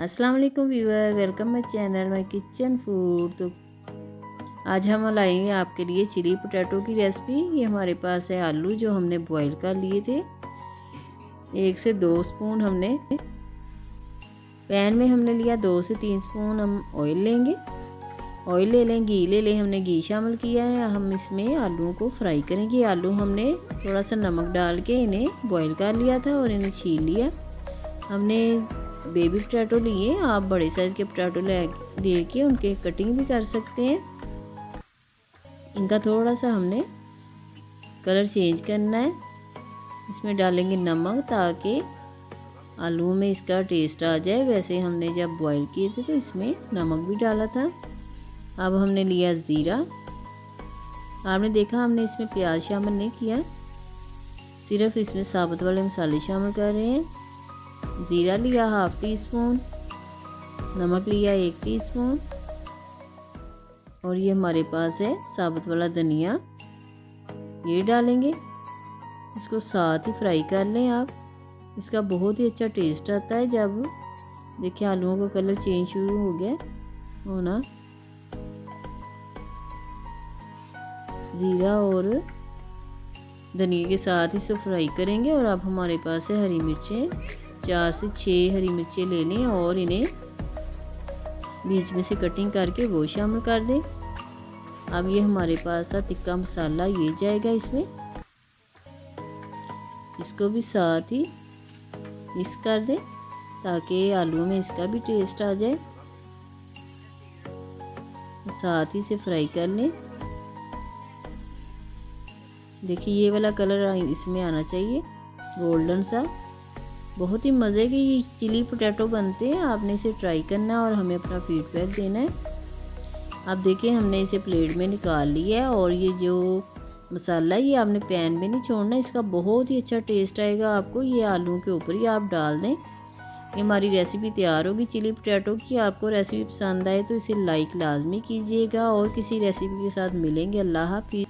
अस्सलाम वालेकुम viewer, welcome my channel my kitchen food. तो आज हम लाएंगे आपके लिए चिली पोटैटो की रेसिपी। ये हमारे पास है आलू जो हमने बॉईल कर लिए थे। 1 से 2 स्पून हमने पैन में हमने लिया, 2 से 3 स्पून हम ऑयल लेंगे। ऑयल ले लें, घी ले लें, हमने घी शामिल किया है। हम इसमें आलूओं को फ्राई करेंगे। आलू हमने थोड़ा सा नमक डाल के इन्हें बॉईल कर लिया था और इन्हें छील लिया। हमने बेबी पोटैटो लिए, आप बड़े साइज़ के पोटैटो ले के उनके कटिंग भी कर सकते हैं। इनका थोड़ा सा हमने कलर चेंज करना है। इसमें डालेंगे नमक ताकि आलू में इसका टेस्ट आ जाए। वैसे हमने जब बॉईल किए थे तो इसमें नमक भी डाला था। अब हमने लिया ज़ीरा। आपने देखा हमने इसमें प्याज शामिल नहीं किया, सिर्फ इसमें साबुत वाले मसाले शामिल कर रहे हैं। ज़ीरा लिया 1/2 टीस्पून, नमक लिया 1 टीस्पून और ये हमारे पास है साबुत वाला धनिया, ये डालेंगे। इसको साथ ही फ्राई कर लें आप। इसका बहुत ही अच्छा टेस्ट आता है। जब देखिए आलूओं का कलर चेंज शुरू हो गया होना, ज़ीरा और धनिया के साथ इसे फ्राई करेंगे। और अब हमारे पास है हरी मिर्चें, 4 से 6 हरी मिर्चें ले लें और इन्हें बीच में से कटिंग करके वो शामिल कर दें। अब ये हमारे पास तिक्का मसाला ये जाएगा इसमें, इसको भी साथ ही मिक्स कर दें ताकि आलू में इसका भी टेस्ट आ जाए। साथ ही से फ्राई कर लें। देखिए ये वाला कलर इसमें आना चाहिए, गोल्डन सा। बहुत ही मज़े के ये चिली पोटैटो बनते हैं। आपने इसे ट्राई करना है और हमें अपना फीडबैक देना है। अब देखिए हमने इसे प्लेट में निकाल लिया है और ये जो मसाला है ये आपने पैन में नहीं छोड़ना, इसका बहुत ही अच्छा टेस्ट आएगा आपको। ये आलू के ऊपर ही आप डाल दें। ये हमारी रेसिपी तैयार होगी चिली पोटैटो की। आपको रेसिपी पसंद आए तो इसे लाइक लाजमी कीजिएगा और किसी रेसिपी के साथ मिलेंगे। अल्लाह हाफ़िज़।